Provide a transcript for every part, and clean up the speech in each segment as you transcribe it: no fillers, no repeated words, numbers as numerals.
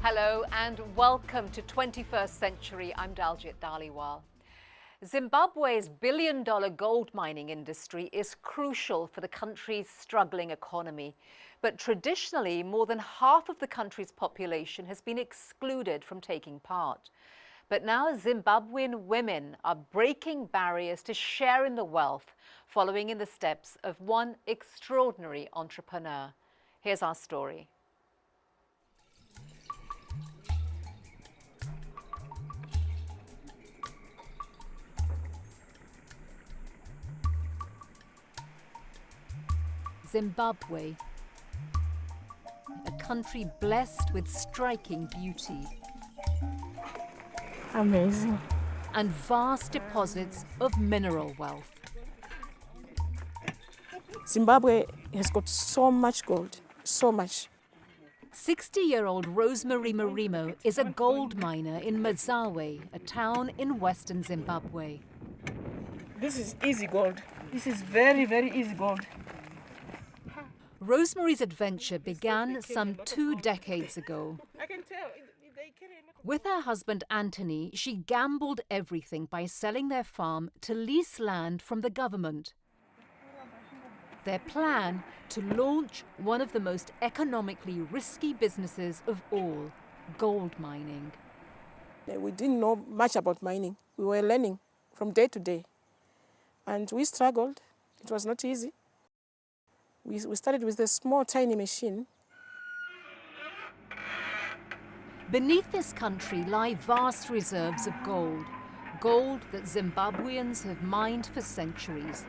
Hello and welcome to 21st Century. I'm Daljit Dhaliwal. Zimbabwe's billion-dollar gold mining industry is crucial for the country's struggling economy. But traditionally, more than half of the country's population has been excluded from taking part. But now Zimbabwean women are breaking barriers to share in the wealth, following in the steps of one extraordinary entrepreneur. Here's our story. Zimbabwe, a country blessed with striking beauty. Amazing. And vast deposits of mineral wealth. Zimbabwe has got so much gold, so much. 60-year-old Rosemary Marimo is a gold miner in Mazawe, a town in western Zimbabwe. This is easy gold. This is very, very easy gold. Rosemary's adventure began some 2 decades ago. I can tell. With her husband Anthony, she gambled everything by selling their farm to lease land from the government. Their plan to launch one of the most economically risky businesses of all, gold mining. We didn't know much about mining. We were learning from day to day. And we struggled. It was not easy. We started with a small, tiny machine. Beneath this country lie vast reserves of gold, gold that Zimbabweans have mined for centuries.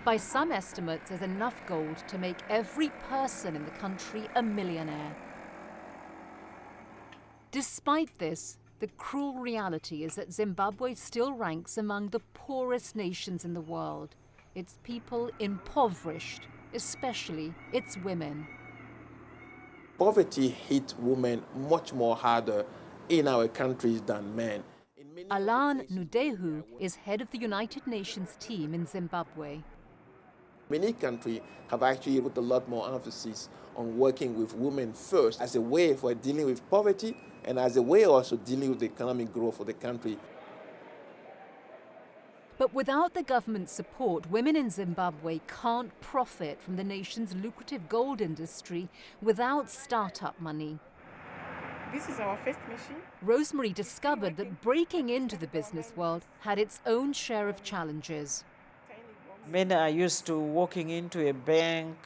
By some estimates, there's enough gold to make every person in the country a millionaire. Despite this, the cruel reality is that Zimbabwe still ranks among the poorest nations in the world. Its people impoverished, especially its women. Poverty hit women much more harder in our countries than men. Alan Nudehu is head of the United Nations team in Zimbabwe. Many countries have actually put a lot more emphasis on working with women first as a way for dealing with poverty and as a way also dealing with the economic growth of the country. But without the government's support, women in Zimbabwe can't profit from the nation's lucrative gold industry without start-up money. This is our first machine. Rosemary discovered that breaking into the business world had its own share of challenges. Men are used to walking into a bank,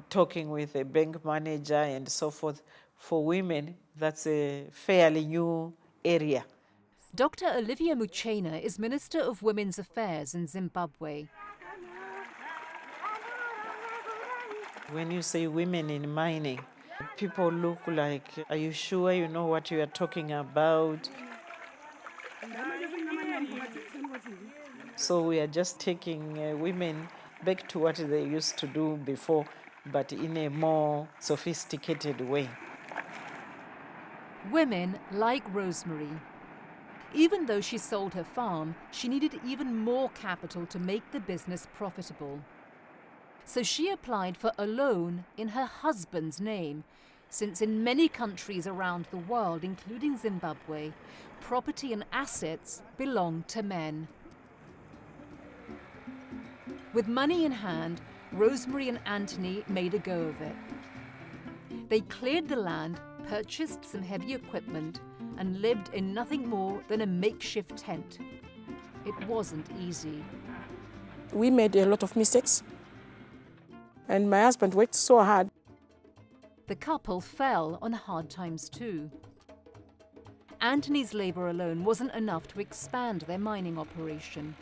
talking with a bank manager and so forth. For women, that's a fairly new area. Dr. Olivia Muchena is Minister of Women's Affairs in Zimbabwe. When you say women in mining, people look like, are you sure you know what you are talking about? So we are just taking women back to what they used to do before, but in a more sophisticated way. Women like Rosemary. Even though she sold her farm, she needed even more capital to make the business profitable. So she applied for a loan in her husband's name, since in many countries around the world, including Zimbabwe, property and assets belong to men. With money in hand, Rosemary and Anthony made a go of it. They cleared the land, purchased some heavy equipment, and lived in nothing more than a makeshift tent. It wasn't easy. We made a lot of mistakes. And my husband worked so hard. The couple fell on hard times too. Anthony's labor alone wasn't enough to expand their mining operation.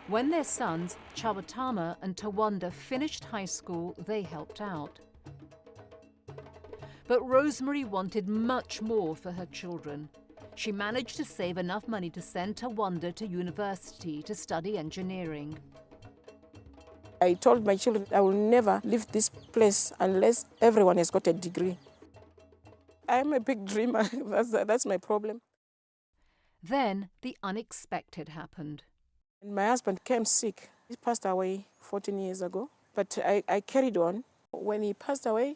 When their sons, Chawatama and Tawanda, finished high school, they helped out. But Rosemary wanted much more for her children. She managed to save enough money to send Tawanda to university to study engineering. I told my children I will never leave this place unless everyone has got a degree. I'm a big dreamer. That's my problem. Then the unexpected happened. My husband came sick. He passed away 14 years ago. But I carried on. when he passed away,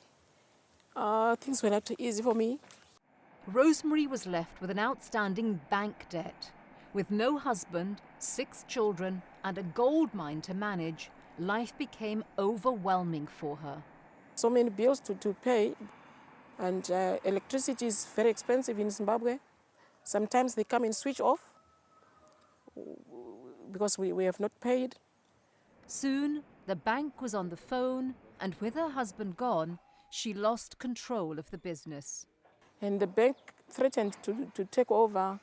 things were not easy for me. Rosemary was left with an outstanding bank debt. With no husband, 6 children, and a gold mine to manage, life became overwhelming for her. So many bills to pay, and electricity is very expensive in Zimbabwe. Sometimes they come and switch off because we have not paid. Soon, the bank was on the phone, and with her husband gone, she lost control of the business. And the bank threatened to take over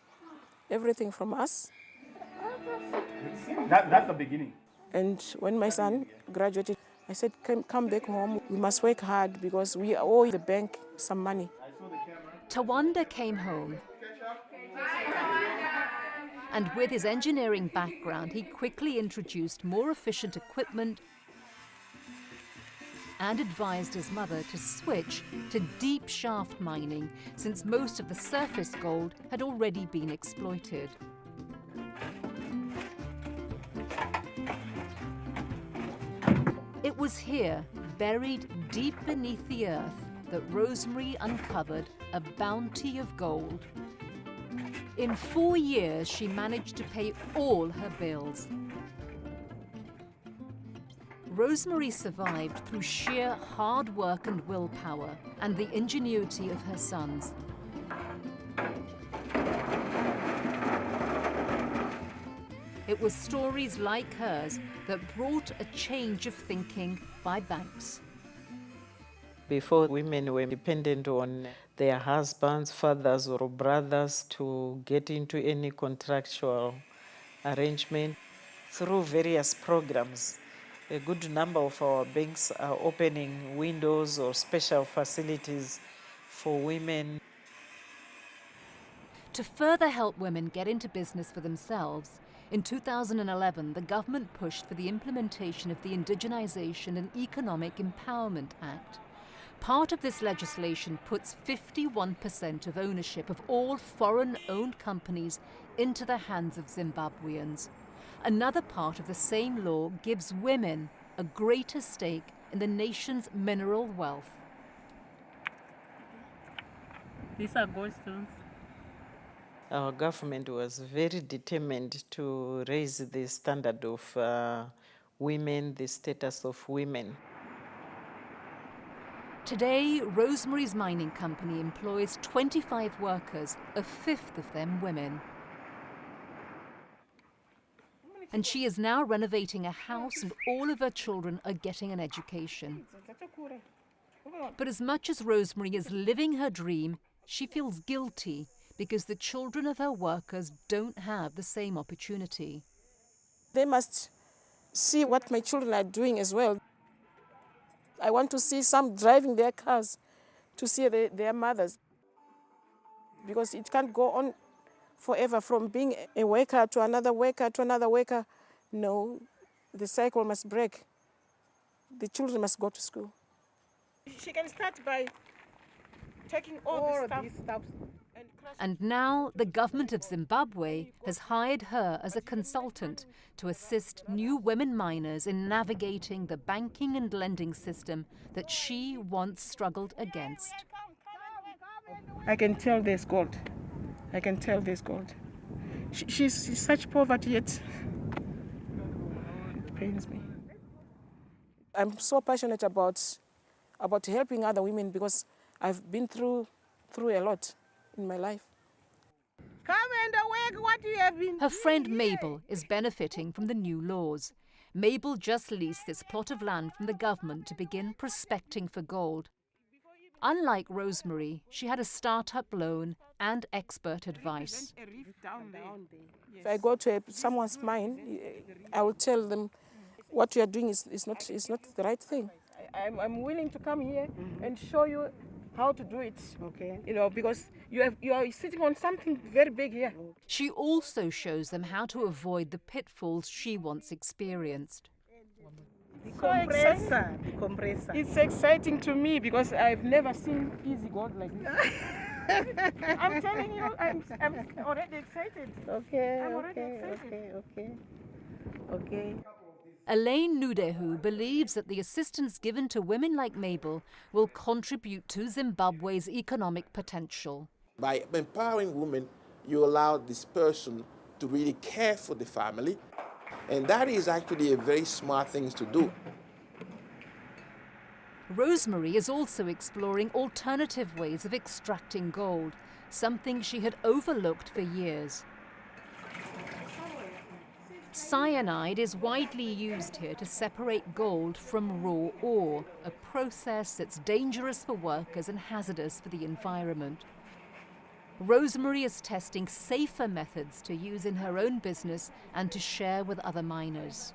everything from us. That's the beginning. And when my son graduated, I said, come back home. We must work hard because we owe the bank some money. Tawanda came home. And with his engineering background, he quickly introduced more efficient equipment and advised his mother to switch to deep shaft mining, since most of the surface gold had already been exploited. It was here, buried deep beneath the earth, that Rosemary uncovered a bounty of gold. In 4 years, she managed to pay all her bills. Rosemary survived through sheer hard work and willpower, and the ingenuity of her sons. It was stories like hers that brought a change of thinking by banks. Before, women were dependent on their husbands, fathers, or brothers to get into any contractual arrangement. Through various programs, a good number of our banks are opening windows or special facilities for women. To further help women get into business for themselves, in 2011, the government pushed for the implementation of the Indigenization and Economic Empowerment Act. Part of this legislation puts 51% of ownership of all foreign-owned companies into the hands of Zimbabweans. Another part of the same law gives women a greater stake in the nation's mineral wealth. These are gold stones. Our government was very determined to raise the standard of women, the status of women. Today, Rosemary's mining company employs 25 workers, a fifth of them women. And she is now renovating a house, and all of her children are getting an education. But as much as Rosemary is living her dream, she feels guilty because the children of her workers don't have the same opportunity. They must see what my children are doing as well. I want to see some driving their cars to see their mothers, because it can't go on forever from being a worker to another worker to another worker. No, the cycle must break. The children must go to school. She can start by taking all this stuff. And now the government of Zimbabwe has hired her as a consultant to assist new women miners in navigating the banking and lending system that she once struggled against. I can tell there's gold. I can tell there's gold. She's such poverty, yet it pains me. I'm so passionate about helping other women because I've been through a lot in my life. Come and awake what you have been. Her friend Mabel is benefiting from the new laws. Mabel just leased this plot of land from the government to begin prospecting for gold. Unlike Rosemary, she had a start-up loan and expert advice. If I go to someone's mine, I will tell them what you are doing is not the right thing. I'm willing to come here and show you how to do it. Okay. Because you are sitting on something very big here. She also shows them how to avoid the pitfalls she once experienced. The compressor. It's exciting to me because I've never seen easy gold like this. I'm telling you, I'm already excited. Okay. I'm already excited. Okay. Elaine Nudehu believes that the assistance given to women like Mabel will contribute to Zimbabwe's economic potential. By empowering women, you allow this person to really care for the family, and that is actually a very smart thing to do. Rosemary is also exploring alternative ways of extracting gold, something she had overlooked for years. Cyanide is widely used here to separate gold from raw ore, a process that's dangerous for workers and hazardous for the environment. Rosemary is testing safer methods to use in her own business and to share with other miners.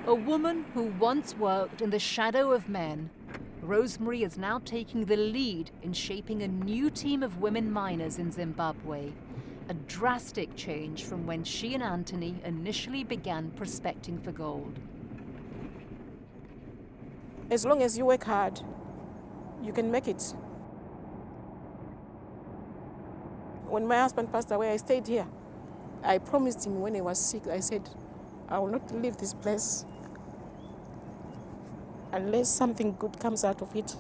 A woman who once worked in the shadow of men, Rosemary is now taking the lead in shaping a new team of women miners in Zimbabwe, a drastic change from when she and Anthony initially began prospecting for gold. As long as you work hard, you can make it. When my husband passed away, I stayed here. I promised him when he was sick, I said, I will not leave this place unless something good comes out of it.